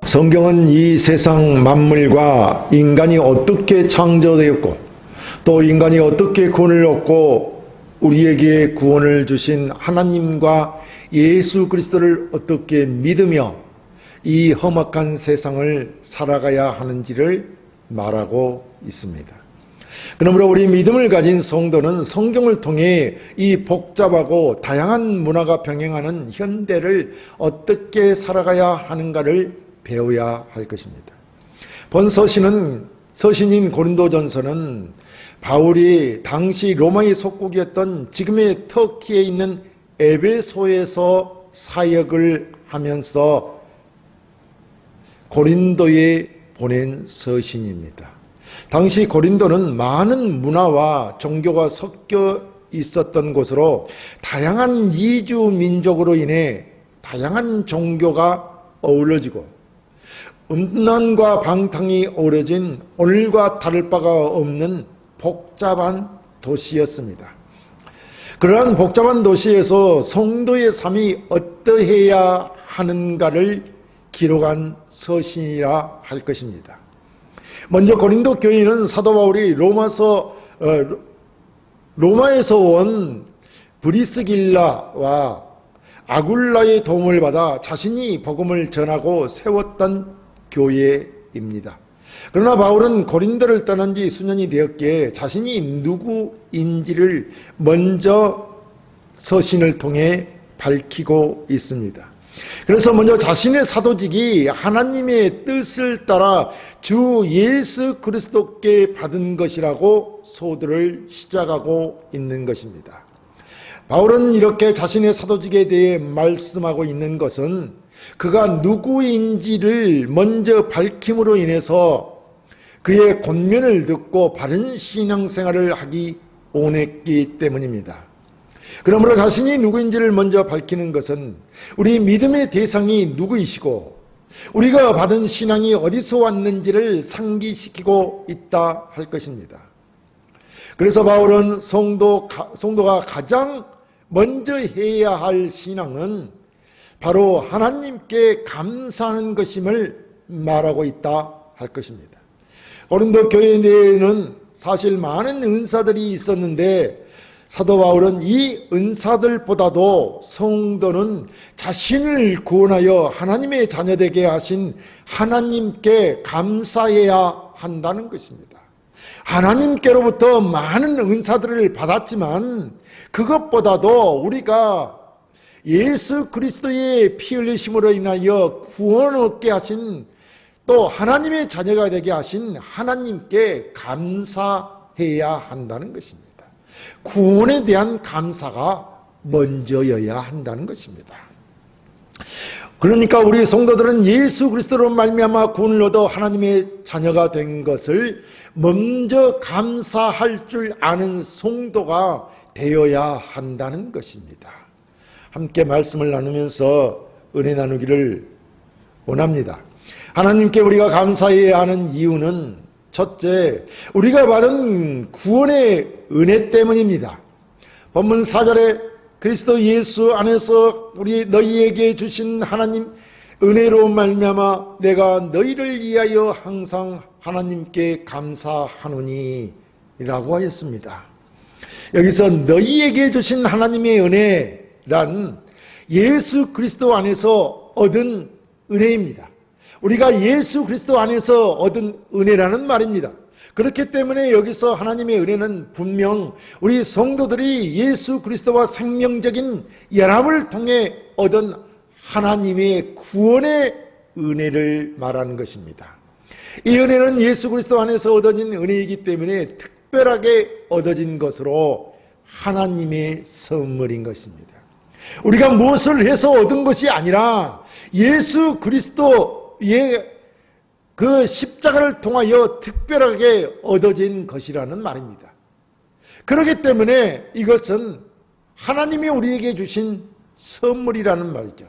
성경은 이 세상 만물과 인간이 어떻게 창조되었고 또 인간이 어떻게 구원을 얻고 우리에게 구원을 주신 하나님과 예수 그리스도를 어떻게 믿으며 이 험악한 세상을 살아가야 하는지를 말하고 있습니다. 그러므로 우리 믿음을 가진 성도는 성경을 통해 이 복잡하고 다양한 문화가 병행하는 현대를 어떻게 살아가야 하는가를 배워야 할 것입니다. 본 서신인 고린도전서는 바울이 당시 로마의 속국이었던 지금의 터키에 있는 에베소에서 사역을 하면서 고린도에 보낸 서신입니다. 당시 고린도는 많은 문화와 종교가 섞여 있었던 곳으로 다양한 이주 민족으로 인해 다양한 종교가 어우러지고 음란과 방탕이 어우러진 오늘과 다를 바가 없는 복잡한 도시였습니다. 그러한 복잡한 도시에서 성도의 삶이 어떠해야 하는가를 기록한 서신이라 할 것입니다. 먼저 고린도 교인은 사도 바울이 로마에서 온 브리스길라와 아굴라의 도움을 받아 자신이 복음을 전하고 세웠던 교회입니다. 그러나 바울은 고린도를 떠난 지 수년이 되었기에 자신이 누구인지를 먼저 서신을 통해 밝히고 있습니다. 그래서 먼저 자신의 사도직이 하나님의 뜻을 따라 주 예수 그리스도께 받은 것이라고 소들을 시작하고 있는 것입니다. 바울은 이렇게 자신의 사도직에 대해 말씀하고 있는 것은 그가 누구인지를 먼저 밝힘으로 인해서 그의 권면을 듣고 바른 신앙생활을 하기 원했기 때문입니다. 그러므로 자신이 누구인지를 먼저 밝히는 것은 우리 믿음의 대상이 누구이시고 우리가 받은 신앙이 어디서 왔는지를 상기시키고 있다 할 것입니다. 그래서 바울은 성도가 가장 먼저 해야 할 신앙은 바로 하나님께 감사하는 것임을 말하고 있다 할 것입니다. 고린도 교회 내에는 사실 많은 은사들이 있었는데 사도 바울은 이 은사들보다도 성도는 자신을 구원하여 하나님의 자녀되게 하신 하나님께 감사해야 한다는 것입니다. 하나님께로부터 많은 은사들을 받았지만 그것보다도 우리가 예수 그리스도의 피 흘리심으로 인하여 구원 얻게 하신 또 하나님의 자녀가 되게 하신 하나님께 감사해야 한다는 것입니다. 구원에 대한 감사가 먼저여야 한다는 것입니다. 그러니까 우리 성도들은 예수 그리스도로 말미암아 구원을 얻어 하나님의 자녀가 된 것을 먼저 감사할 줄 아는 성도가 되어야 한다는 것입니다. 함께 말씀을 나누면서 은혜 나누기를 원합니다. 하나님께 우리가 감사해야 하는 이유는 첫째, 우리가 받은 구원의 은혜 때문입니다. 본문 4절에 그리스도 예수 안에서 우리 너희에게 주신 하나님 은혜로 말미암아 내가 너희를 위하여 항상 하나님께 감사하노니 라고 하였습니다. 여기서 너희에게 주신 하나님의 은혜란 예수 그리스도 안에서 얻은 은혜입니다. 우리가 예수 그리스도 안에서 얻은 은혜라는 말입니다. 그렇기 때문에 여기서 하나님의 은혜는 분명 우리 성도들이 예수 그리스도와 생명적인 연합을 통해 얻은 하나님의 구원의 은혜를 말하는 것입니다. 이 은혜는 예수 그리스도 안에서 얻어진 은혜이기 때문에 특별하게 얻어진 것으로 하나님의 선물인 것입니다. 우리가 무엇을 해서 얻은 것이 아니라 예수 그리스도의 그 십자가를 통하여 특별하게 얻어진 것이라는 말입니다. 그렇기 때문에 이것은 하나님이 우리에게 주신 선물이라는 말이죠.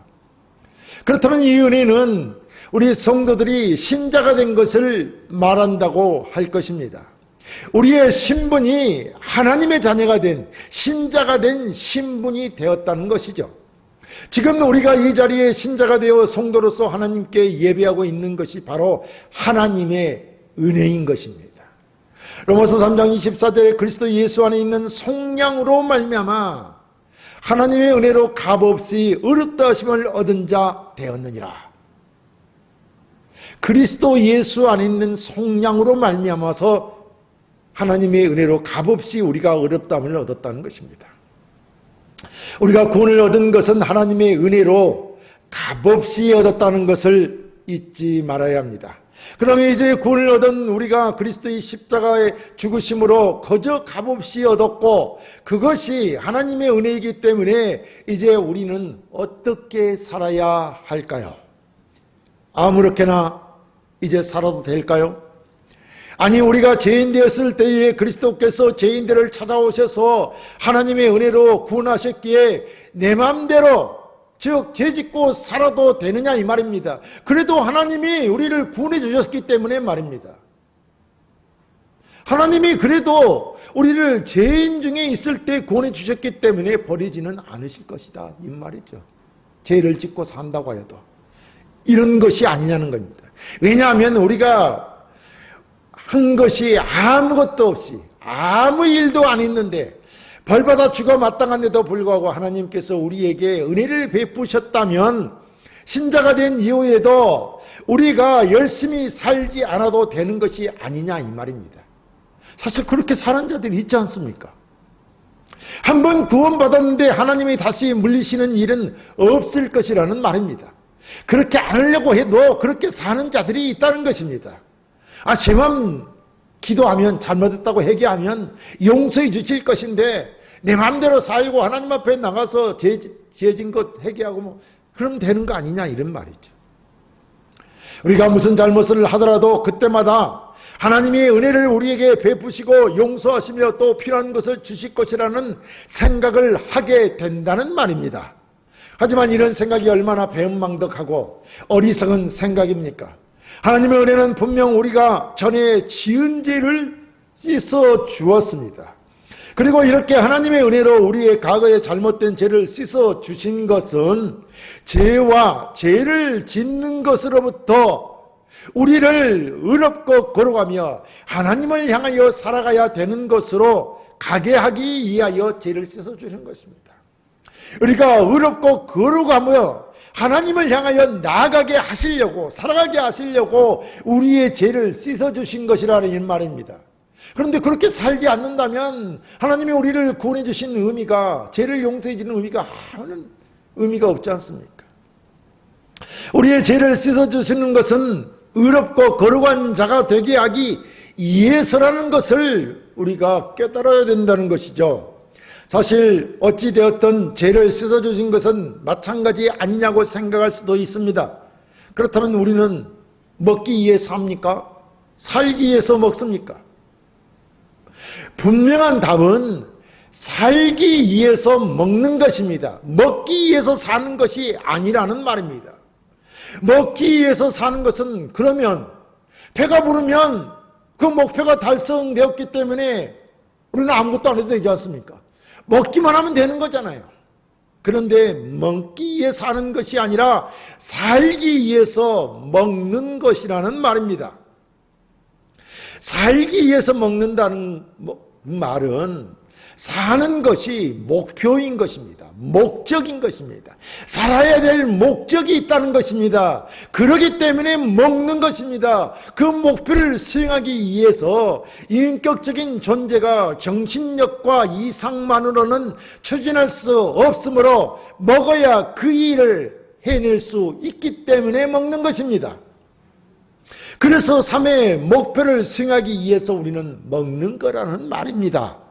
그렇다면 이 은혜는 우리 성도들이 신자가 된 것을 말한다고 할 것입니다. 우리의 신분이 하나님의 자녀가 된 신자가 된 신분이 되었다는 것이죠. 지금 우리가 이 자리에 신자가 되어 성도로서 하나님께 예배하고 있는 것이 바로 하나님의 은혜인 것입니다. 로마서 3장 24절에 그리스도 예수 안에 있는 속량으로 말미암아 하나님의 은혜로 값없이 어렵다 하심을 얻은 자 되었느니라. 그리스도 예수 안에 있는 속량으로 말미암아서 하나님의 은혜로 값없이 우리가 어렵다함을 얻었다는 것입니다. 우리가 구원을 얻은 것은 하나님의 은혜로 값없이 얻었다는 것을 잊지 말아야 합니다. 그러면 이제 구원을 얻은 우리가 그리스도의 십자가의 죽으심으로 거저 값없이 얻었고 그것이 하나님의 은혜이기 때문에 이제 우리는 어떻게 살아야 할까요? 아무렇게나 이제 살아도 될까요? 아니, 우리가 죄인 되었을 때에 그리스도께서 죄인들을 찾아오셔서 하나님의 은혜로 구원하셨기에 내 마음대로, 즉 죄짓고 살아도 되느냐 이 말입니다. 그래도 하나님이 우리를 구원해 주셨기 때문에 말입니다. 하나님이 그래도 우리를 죄인 중에 있을 때 구원해 주셨기 때문에 버리지는 않으실 것이다 이 말이죠. 죄를 짓고 산다고 해도 이런 것이 아니냐는 겁니다. 왜냐하면 우리가 한 것이 아무것도 없이 아무 일도 안 했는데 벌받아 죽어 마땅한데도 불구하고 하나님께서 우리에게 은혜를 베푸셨다면 신자가 된 이후에도 우리가 열심히 살지 않아도 되는 것이 아니냐 이 말입니다. 사실 그렇게 사는 자들이 있지 않습니까? 한번 구원받았는데 하나님이 다시 물리시는 일은 없을 것이라는 말입니다. 그렇게 안 하려고 해도 그렇게 사는 자들이 있다는 것입니다. 제 맘 기도하면 잘못했다고 회개하면 용서해 주실 것인데 내 마음대로 살고 하나님 앞에 나가서 죄진 것 회개하고 그러면 되는 거 아니냐 이런 말이죠. 우리가 무슨 잘못을 하더라도 그때마다 하나님의 은혜를 우리에게 베푸시고 용서하시며 또 필요한 것을 주실 것이라는 생각을 하게 된다는 말입니다. 하지만 이런 생각이 얼마나 배은망덕하고 어리석은 생각입니까? 하나님의 은혜는 분명 우리가 전에 지은 죄를 씻어 주었습니다. 그리고 이렇게 하나님의 은혜로 우리의 과거의 잘못된 죄를 씻어 주신 것은 죄와 죄를 짓는 것으로부터 우리를 의롭고 거룩하며 하나님을 향하여 살아가야 되는 것으로 가게 하기 위하여 죄를 씻어 주신 것입니다. 우리가 의롭고 거룩하며 하나님을 향하여 나아가게 하시려고 살아가게 하시려고 우리의 죄를 씻어주신 것이라는 이 말입니다. 그런데 그렇게 살지 않는다면 하나님이 우리를 구원해 주신 의미가 죄를 용서해 주는 의미가 아무런 의미가 없지 않습니까? 우리의 죄를 씻어주시는 것은 의롭고 거룩한 자가 되게 하기 위해서라는 것을 우리가 깨달아야 된다는 것이죠. 사실 어찌되었든 죄를 씻어주신 것은 마찬가지 아니냐고 생각할 수도 있습니다. 그렇다면 우리는 먹기 위해 삽니까? 살기 위해서 먹습니까? 분명한 답은 살기 위해서 먹는 것입니다. 먹기 위해서 사는 것이 아니라는 말입니다. 먹기 위해서 사는 것은 그러면 배가 부르면 그 목표가 달성되었기 때문에 우리는 아무것도 안 해도 되지 않습니까? 먹기만 하면 되는 거잖아요. 그런데 먹기 위해 사는 것이 아니라 살기 위해서 먹는 것이라는 말입니다. 살기 위해서 먹는다는 말은 사는 것이 목표인 것입니다. 목적인 것입니다. 살아야 될 목적이 있다는 것입니다. 그렇기 때문에 먹는 것입니다. 그 목표를 수행하기 위해서 인격적인 존재가 정신력과 이상만으로는 추진할 수 없으므로 먹어야 그 일을 해낼 수 있기 때문에 먹는 것입니다. 그래서 삶의 목표를 수행하기 위해서 우리는 먹는 거라는 말입니다.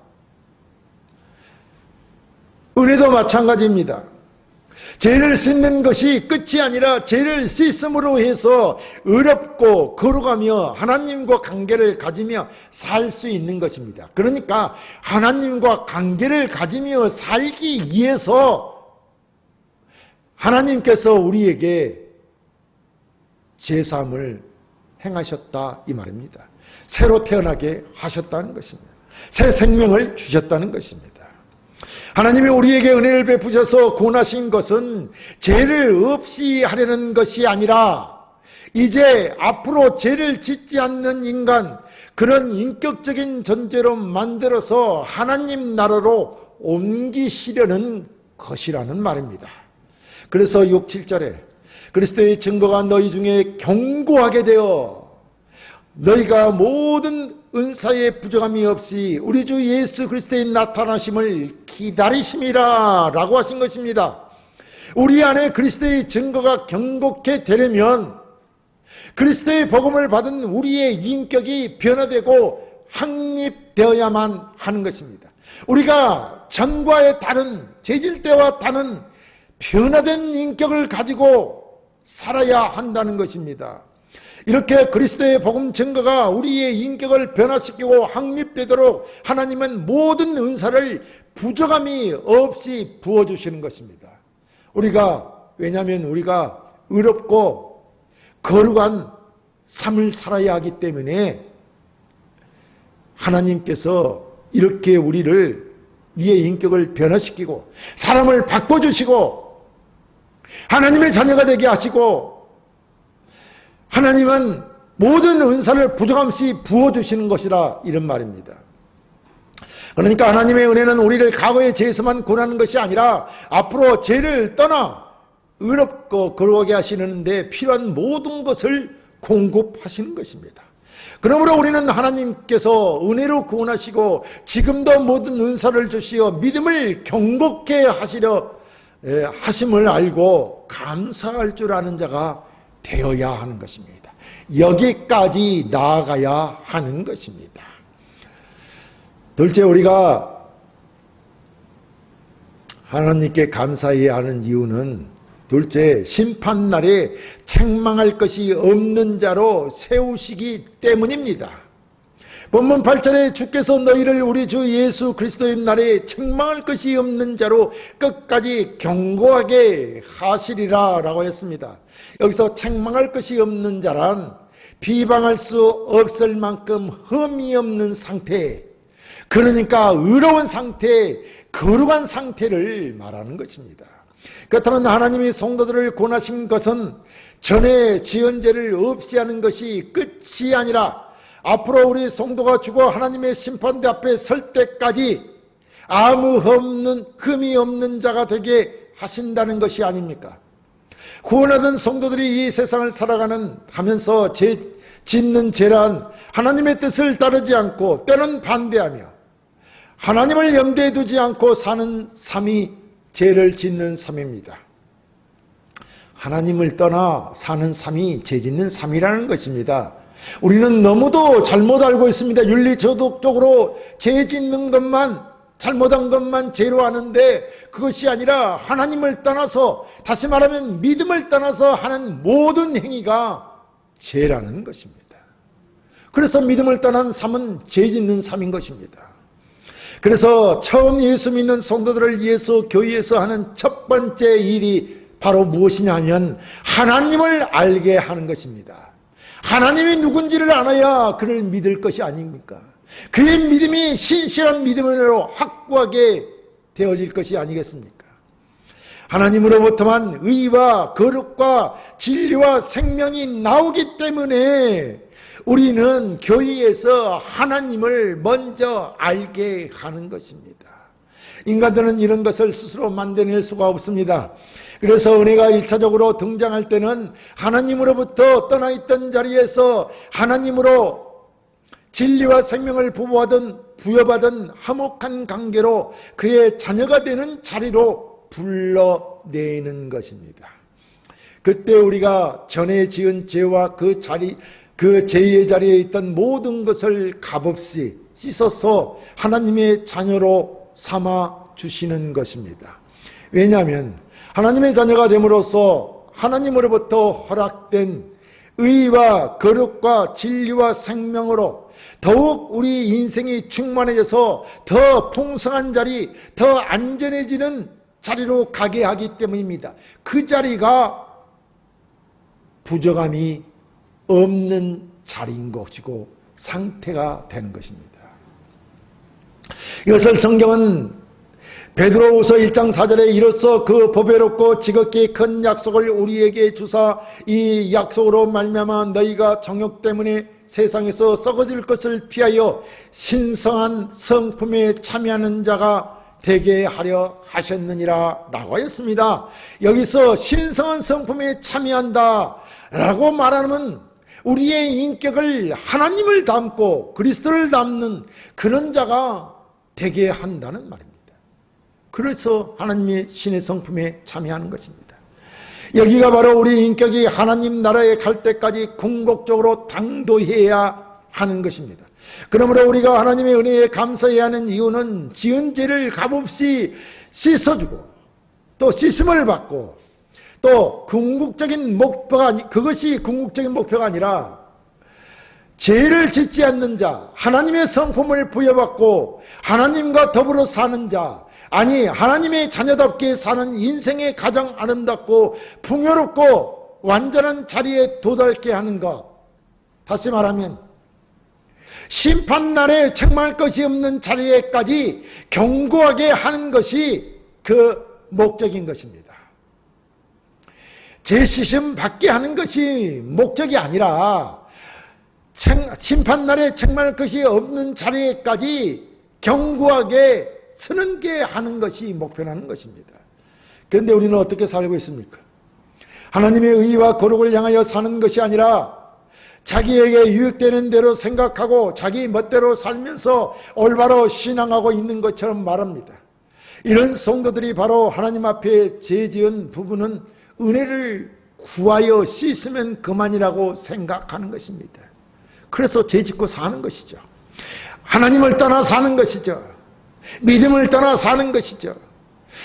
은혜도 마찬가지입니다. 죄를 씻는 것이 끝이 아니라 죄를 씻음으로 해서 의롭고 거룩하며 하나님과 관계를 가지며 살 수 있는 것입니다. 그러니까 하나님과 관계를 가지며 살기 위해서 하나님께서 우리에게 제사함을 행하셨다 이 말입니다. 새로 태어나게 하셨다는 것입니다. 새 생명을 주셨다는 것입니다. 하나님이 우리에게 은혜를 베푸셔서 구원하신 것은 죄를 없이 하려는 것이 아니라 이제 앞으로 죄를 짓지 않는 인간, 그런 인격적인 존재로 만들어서 하나님 나라로 옮기시려는 것이라는 말입니다. 그래서 6, 7절에 그리스도의 증거가 너희 중에 견고하게 되어 너희가 모든 은사의 부족함이 없이 우리 주 예수 그리스도의 나타나심을 기다리심이라 라고 하신 것입니다. 우리 안에 그리스도의 증거가 견고케 되려면 그리스도의 복음을 받은 우리의 인격이 변화되고 확립되어야만 하는 것입니다. 우리가 전과의 다른, 재질 때와 다른 변화된 인격을 가지고 살아야 한다는 것입니다. 이렇게 그리스도의 복음 증거가 우리의 인격을 변화시키고 확립되도록 하나님은 모든 은사를 부족함이 없이 부어주시는 것입니다. 왜냐하면 우리가 의롭고 거룩한 삶을 살아야 하기 때문에 하나님께서 이렇게 우리의 인격을 변화시키고 사람을 바꿔주시고 하나님의 자녀가 되게 하시고 하나님은 모든 은사를 부족함없이 부어주시는 것이라 이런 말입니다. 그러니까 하나님의 은혜는 우리를 과거의 죄에서만 구원하는 것이 아니라 앞으로 죄를 떠나 의롭고 거룩하게 하시는데 필요한 모든 것을 공급하시는 것입니다. 그러므로 우리는 하나님께서 은혜로 구원하시고 지금도 모든 은사를 주시어 믿음을 경복케 하심을 알고 감사할 줄 아는 자가 되어야 하는 것입니다. 여기까지 나아가야 하는 것입니다. 둘째, 우리가 하나님께 감사해야 하는 이유는 둘째, 심판날에 책망할 것이 없는 자로 세우시기 때문입니다. 본문 8절에 주께서 너희를 우리 주 예수 그리스도의 날에 책망할 것이 없는 자로 끝까지 견고하게 하시리라 라고 했습니다. 여기서 책망할 것이 없는 자란 비방할 수 없을 만큼 흠이 없는 상태, 그러니까 의로운 상태, 거룩한 상태를 말하는 것입니다. 그렇다면 하나님이 성도들을 구원하신 것은 전에 지은 죄를 없이 하는 것이 끝이 아니라 앞으로 우리 성도가 죽어 하나님의 심판대 앞에 설 때까지 아무 흠이 없는 자가 되게 하신다는 것이 아닙니까? 구원하던 성도들이 이 세상을 살아가면서 짓는 죄란 하나님의 뜻을 따르지 않고 때는 반대하며 하나님을 염두에 두지 않고 사는 삶이 죄를 짓는 삶입니다. 하나님을 떠나 사는 삶이 죄 짓는 삶이라는 것입니다. 우리는 너무도 잘못 알고 있습니다. 윤리도덕적으로 죄 짓는 것만, 잘못한 것만 죄로 아는데 그것이 아니라 하나님을 떠나서, 다시 말하면 믿음을 떠나서 하는 모든 행위가 죄라는 것입니다. 그래서 믿음을 떠난 삶은 죄 짓는 삶인 것입니다. 그래서 처음 예수 믿는 성도들을 위해서 교회에서 하는 첫 번째 일이 바로 무엇이냐면 하나님을 알게 하는 것입니다. 하나님이 누군지를 알아야 그를 믿을 것이 아닙니까? 그의 믿음이 신실한 믿음으로 확고하게 되어질 것이 아니겠습니까? 하나님으로부터만 의와 거룩과 진리와 생명이 나오기 때문에 우리는 교회에서 하나님을 먼저 알게 하는 것입니다. 인간들은 이런 것을 스스로 만들어낼 수가 없습니다. 그래서 은혜가 1차적으로 등장할 때는 하나님으로부터 떠나있던 자리에서 하나님으로 진리와 생명을 부여받은 화목한 관계로 그의 자녀가 되는 자리로 불러내는 것입니다. 그때 우리가 전에 지은 죄와 그 죄의 자리에 있던 모든 것을 값없이 씻어서 하나님의 자녀로 삼아 주시는 것입니다. 왜냐하면 하나님의 자녀가 됨으로써 하나님으로부터 허락된 의와 거룩과 진리와 생명으로 더욱 우리 인생이 충만해져서 더 풍성한 자리, 더 안전해지는 자리로 가게 하기 때문입니다. 그 자리가 부정함이 없는 자리인 것이고 상태가 되는 것입니다. 이것을 성경은 베드로후서 1장 4절에 이로써 그 보배롭고 지극히 큰 약속을 우리에게 주사 이 약속으로 말미암아 너희가 정욕 때문에 세상에서 썩어질 것을 피하여 신성한 성품에 참여하는 자가 되게 하려 하셨느니라 라고 하였습니다. 여기서 신성한 성품에 참여한다 라고 말하면 우리의 인격을 하나님을 닮고 그리스도를 닮는 그런 자가 되게 한다는 말입니다. 그래서 하나님의 신의 성품에 참여하는 것입니다. 여기가 바로 우리 인격이 하나님 나라에 갈 때까지 궁극적으로 당도해야 하는 것입니다. 그러므로 우리가 하나님의 은혜에 감사해야 하는 이유는 지은 죄를 값없이 씻어주고 또 씻음을 받고 또 궁극적인 목표가 그것이 궁극적인 목표가 아니라 죄를 짓지 않는 자, 하나님의 성품을 부여받고 하나님과 더불어 사는 자, 아니 하나님의 자녀답게 사는 인생의 가장 아름답고 풍요롭고 완전한 자리에 도달케 하는 것. 다시 말하면 심판날에 책망할 것이 없는 자리에까지 견고하게 하는 것이 그 목적인 것입니다. 죄시심 받게 하는 것이 목적이 아니라 심판날에 책망할 것이 없는 자리에까지 견고하게 서는 게 하는 것이 목표라는 것입니다. 그런데 우리는 어떻게 살고 있습니까? 하나님의 의와 거룩을 향하여 사는 것이 아니라 자기에게 유익되는 대로 생각하고 자기 멋대로 살면서 올바로 신앙하고 있는 것처럼 말합니다. 이런 성도들이 바로 하나님 앞에 죄 지은 부분은 은혜를 구하여 씻으면 그만이라고 생각하는 것입니다. 그래서 죄 짓고 사는 것이죠. 하나님을 떠나 사는 것이죠. 믿음을 떠나 사는 것이죠.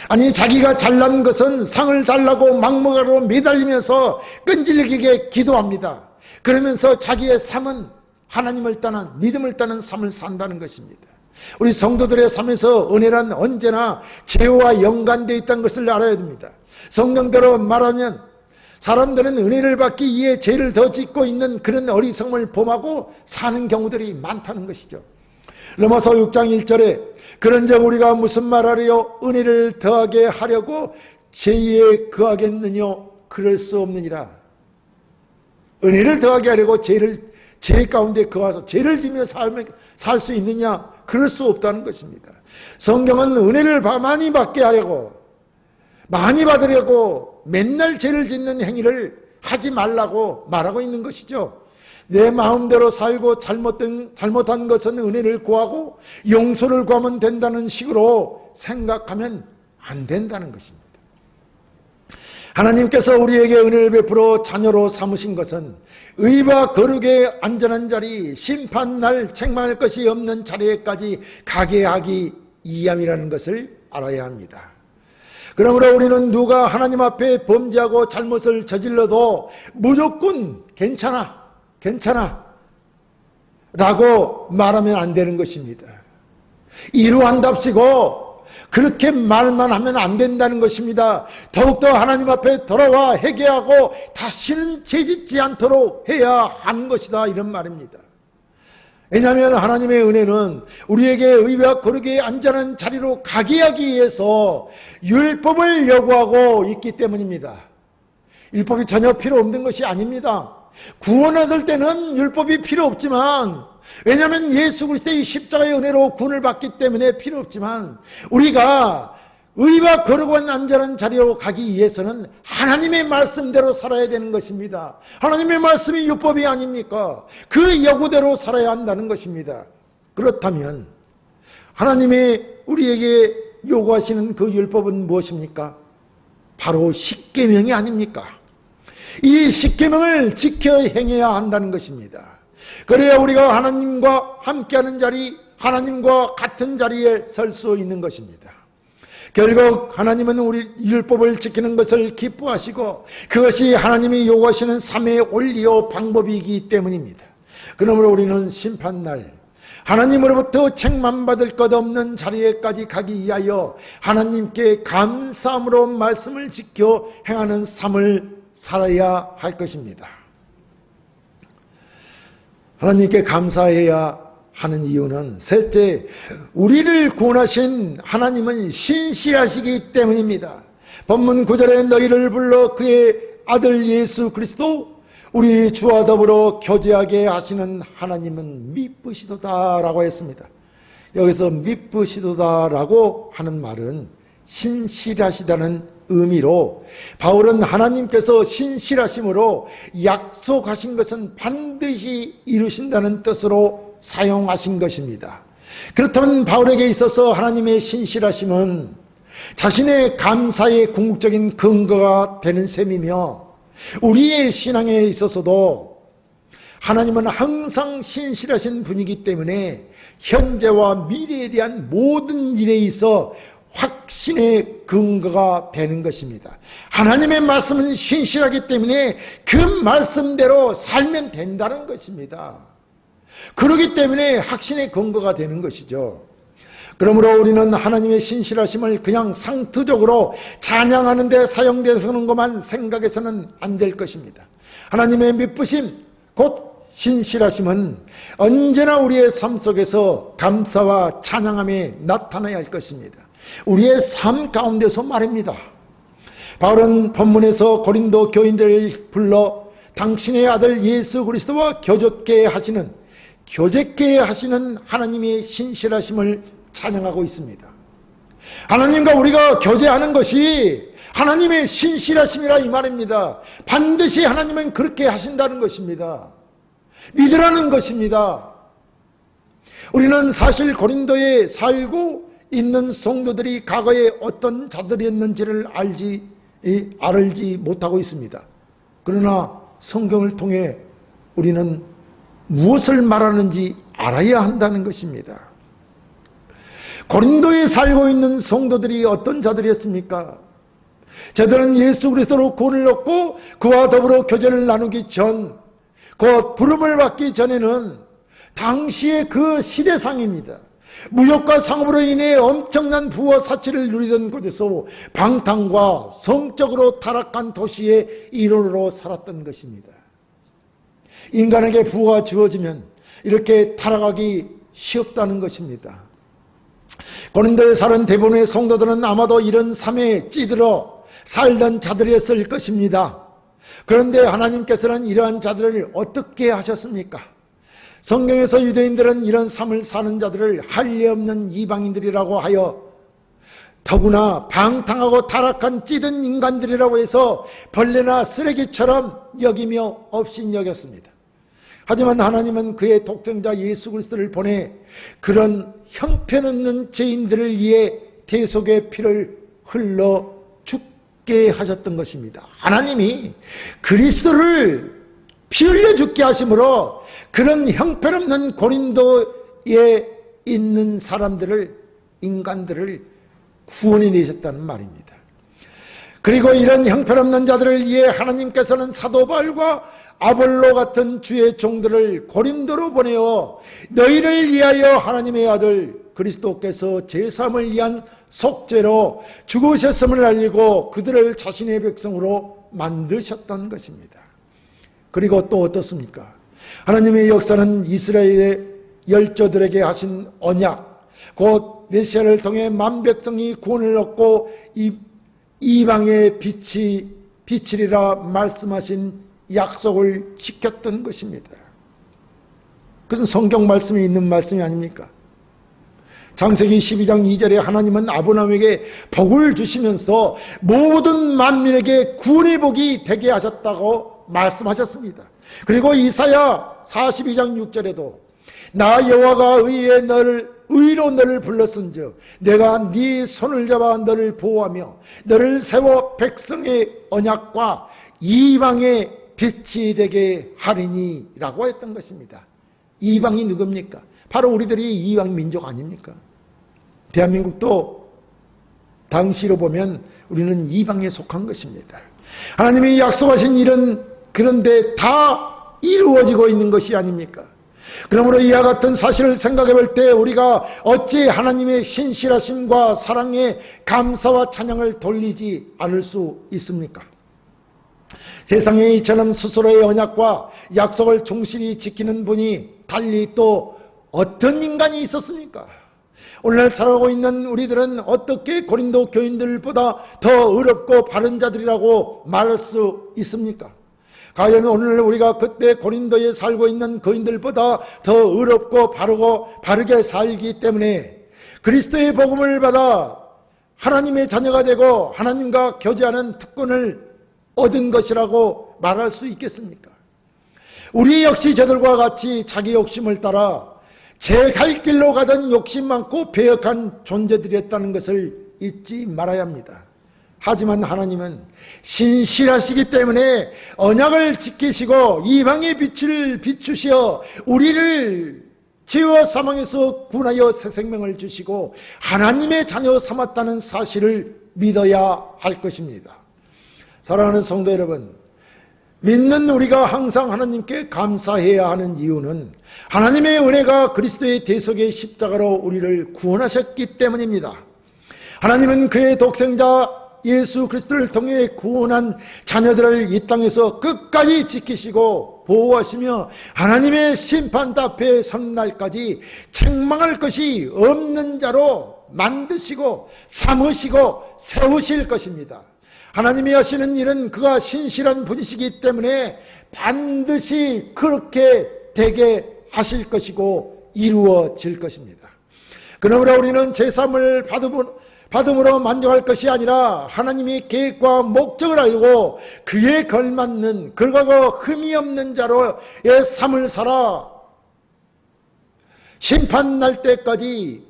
아니 자기가 잘난 것은 상을 달라고 막무가내로 매달리면서 끈질기게 기도합니다. 그러면서 자기의 삶은 하나님을 떠난 믿음을 떠난 삶을 산다는 것입니다. 우리 성도들의 삶에서 은혜란 언제나 죄와 연관되어 있다는 것을 알아야 됩니다. 성경대로 말하면 사람들은 은혜를 받기 위해 죄를 더 짓고 있는 그런 어리석음을 범하고 사는 경우들이 많다는 것이죠. 로마서 6장 1절에 그런즉 우리가 무슨 말하리요? 은혜를 더하게 하려고 죄에 거하겠느냐? 그럴 수 없느니라. 은혜를 더하게 하려고 죄 가운데 거하서 죄를 지며 살 수 있느냐? 그럴 수 없다는 것입니다. 성경은 은혜를 많이 받게 하려고 많이 받으려고 맨날 죄를 짓는 행위를 하지 말라고 말하고 있는 것이죠. 내 마음대로 살고 잘못한 것은 은혜를 구하고 용서를 구하면 된다는 식으로 생각하면 안 된다는 것입니다. 하나님께서 우리에게 은혜를 베풀어 자녀로 삼으신 것은 의와 거룩의 안전한 자리, 심판날 책망할 것이 없는 자리에까지 가게 하기 위함이라는 것을 알아야 합니다. 그러므로 우리는 누가 하나님 앞에 범죄하고 잘못을 저질러도 무조건 괜찮아 라고 말하면 안 되는 것입니다. 이루한답시고 그렇게 말만 하면 안 된다는 것입니다. 더욱더 하나님 앞에 돌아와 회개하고 다시는 죄짓지 않도록 해야 하는 것이다, 이런 말입니다. 왜냐하면 하나님의 은혜는 우리에게 의와 거룩의 안전한 자리로 가게 하기 위해서 율법을 요구하고 있기 때문입니다. 율법이 전혀 필요 없는 것이 아닙니다. 구원 얻을 때는 율법이 필요 없지만, 왜냐하면 예수 그리스도의 십자가의 은혜로 구원을 받기 때문에 필요 없지만, 우리가 의와 거룩한 안전한 자리로 가기 위해서는 하나님의 말씀대로 살아야 되는 것입니다. 하나님의 말씀이 율법이 아닙니까? 그 요구대로 살아야 한다는 것입니다. 그렇다면 하나님이 우리에게 요구하시는 그 율법은 무엇입니까? 바로 십계명이 아닙니까? 이 십계명을 지켜 행해야 한다는 것입니다. 그래야 우리가 하나님과 함께하는 자리, 하나님과 같은 자리에 설 수 있는 것입니다. 결국 하나님은 우리 율법을 지키는 것을 기뻐하시고 그것이 하나님이 요구하시는 삶의 원리요 방법이기 때문입니다. 그러므로 우리는 심판날 하나님으로부터 책망받을 것 없는 자리에까지 가기 위하여 하나님께 감사함으로 말씀을 지켜 행하는 삶을 살아야 할 것입니다. 하나님께 감사해야 하는 이유는 셋째, 우리를 구원하신 하나님은 신실하시기 때문입니다. 본문 9절에 너희를 불러 그의 아들 예수 그리스도 우리 주와 더불어 교제하게 하시는 하나님은 미쁘시도다라고 했습니다. 여기서 미쁘시도다라고 하는 말은 신실하시다는 의미로 바울은 하나님께서 신실하심으로 약속하신 것은 반드시 이루신다는 뜻으로 사용하신 것입니다. 그렇다면 바울에게 있어서 하나님의 신실하심은 자신의 감사의 궁극적인 근거가 되는 셈이며 우리의 신앙에 있어서도 하나님은 항상 신실하신 분이기 때문에 현재와 미래에 대한 모든 일에 있어 확신의 근거가 되는 것입니다. 하나님의 말씀은 신실하기 때문에 그 말씀대로 살면 된다는 것입니다. 그렇기 때문에 확신의 근거가 되는 것이죠. 그러므로 우리는 하나님의 신실하심을 그냥 상투적으로 찬양하는 데 사용되는 것만 생각해서는 안 될 것입니다. 하나님의 미쁘심, 곧 신실하심은 언제나 우리의 삶 속에서 감사와 찬양함에 나타나야 할 것입니다. 우리의 삶 가운데서 말입니다. 바울은 본문에서 고린도 교인들을 불러 당신의 아들 예수 그리스도와 교제케 하시는 하나님의 신실하심을 찬양하고 있습니다. 하나님과 우리가 교제하는 것이 하나님의 신실하심이라 이 말입니다. 반드시 하나님은 그렇게 하신다는 것입니다. 믿으라는 것입니다. 우리는 사실 고린도에 살고 있는 성도들이 과거에 어떤 자들이었는지를 알지 못하고 있습니다. 그러나 성경을 통해 우리는 무엇을 말하는지 알아야 한다는 것입니다. 고린도에 살고 있는 성도들이 어떤 자들이었습니까? 저들은 예수 그리스도로 구원을 얻고 그와 더불어 교제를 나누기 전, 곧 부름을 받기 전에는 당시의 그 시대상입니다. 무역과 상업으로 인해 엄청난 부와 사치를 누리던 곳에서 방탕과 성적으로 타락한 도시의 일원으로 살았던 것입니다. 인간에게 부가 주어지면 이렇게 타락하기 쉽다는 것입니다. 고린도에 사는 대부분의 성도들은 아마도 이런 삶에 찌들어 살던 자들이었을 것입니다. 그런데 하나님께서는 이러한 자들을 어떻게 하셨습니까? 성경에서 유대인들은 이런 삶을 사는 자들을 할례 없는 이방인들이라고 하여 더구나 방탕하고 타락한 찌든 인간들이라고 해서 벌레나 쓰레기처럼 여기며 없인 여겼습니다. 하지만 하나님은 그의 독생자 예수 그리스도를 보내 그런 형편없는 죄인들을 위해 대속의 피를 흘러 죽게 하셨던 것입니다. 하나님이 그리스도를 피 흘려 죽게 하심으로 그런 형편없는 고린도에 있는 인간들을 구원해 내셨다는 말입니다. 그리고 이런 형편없는 자들을 위해 하나님께서는 사도 바울과 아볼로 같은 주의 종들을 고린도로 보내어 너희를 위하여 하나님의 아들 그리스도께서 제3을 위한 속죄로 죽으셨음을 알리고 그들을 자신의 백성으로 만드셨던 것입니다. 그리고 또 어떻습니까? 하나님의 역사는 이스라엘의 열조들에게 하신 언약, 곧 메시아를 통해 만백성이 구원을 얻고 이방의 빛이리라 말씀하신 약속을 지켰던 것입니다. 그것은 성경 말씀에 있는 말씀이 아닙니까? 창세기 12장 2절에 하나님은 아브라함에게 복을 주시면서 모든 만민에게 구원의 복이 되게 하셨다고 말씀하셨습니다. 그리고 이사야 42장 6절에도 나 여호와가 의로 너를 불렀은즉 내가 네 손을 잡아 너를 보호하며 너를 세워 백성의 언약과 이방의 빛이 되게 하리니 라고 했던 것입니다. 이방이 누굽니까? 바로 우리들이 이방 민족 아닙니까? 대한민국도 당시로 보면 우리는 이방에 속한 것입니다. 하나님이 약속하신 일은 그런데 다 이루어지고 있는 것이 아닙니까? 그러므로 이와 같은 사실을 생각해 볼 때 우리가 어찌 하나님의 신실하심과 사랑에 감사와 찬양을 돌리지 않을 수 있습니까? 세상에 이처럼 스스로의 언약과 약속을 충실히 지키는 분이 달리 또 어떤 인간이 있었습니까? 오늘날 살아가고 있는 우리들은 어떻게 고린도 교인들보다 더 의롭고 바른 자들이라고 말할 수 있습니까? 과연 오늘 우리가 그때 고린도에 살고 있는 교인들보다 더 의롭고 바르게 살기 때문에 그리스도의 복음을 받아 하나님의 자녀가 되고 하나님과 교제하는 특권을 얻은 것이라고 말할 수 있겠습니까? 우리 역시 저들과 같이 자기 욕심을 따라 제 갈 길로 가던 욕심 많고 배역한 존재들이었다는 것을 잊지 말아야 합니다. 하지만 하나님은 신실하시기 때문에 언약을 지키시고 이방의 빛을 비추시어 우리를 죄와 사망에서 구원하여 새 생명을 주시고 하나님의 자녀 삼았다는 사실을 믿어야 할 것입니다. 사랑하는 성도 여러분, 믿는 우리가 항상 하나님께 감사해야 하는 이유는 하나님의 은혜가 그리스도의 대속의 십자가로 우리를 구원하셨기 때문입니다. 하나님은 그의 독생자 예수 그리스도를 통해 구원한 자녀들을 이 땅에서 끝까지 지키시고 보호하시며 하나님의 심판 앞에 선 날까지 책망할 것이 없는 자로 만드시고 삼으시고 세우실 것입니다. 하나님이 하시는 일은 그가 신실한 분이시기 때문에 반드시 그렇게 되게 하실 것이고 이루어질 것입니다. 그러므로 우리는 제3을 받음으로 만족할 것이 아니라 하나님의 계획과 목적을 알고 그에 걸맞는 그러고 흠이 없는 자로의 삶을 살아 심판 날 때까지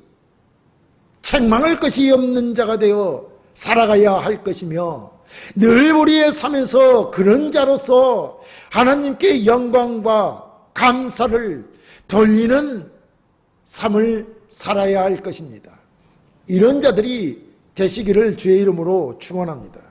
책망할 것이 없는 자가 되어 살아가야 할 것이며 늘 우리의 삶에서 그런 자로서 하나님께 영광과 감사를 돌리는 삶을 살아야 할 것입니다. 이런 자들이 되시기를 주의 이름으로 축원합니다.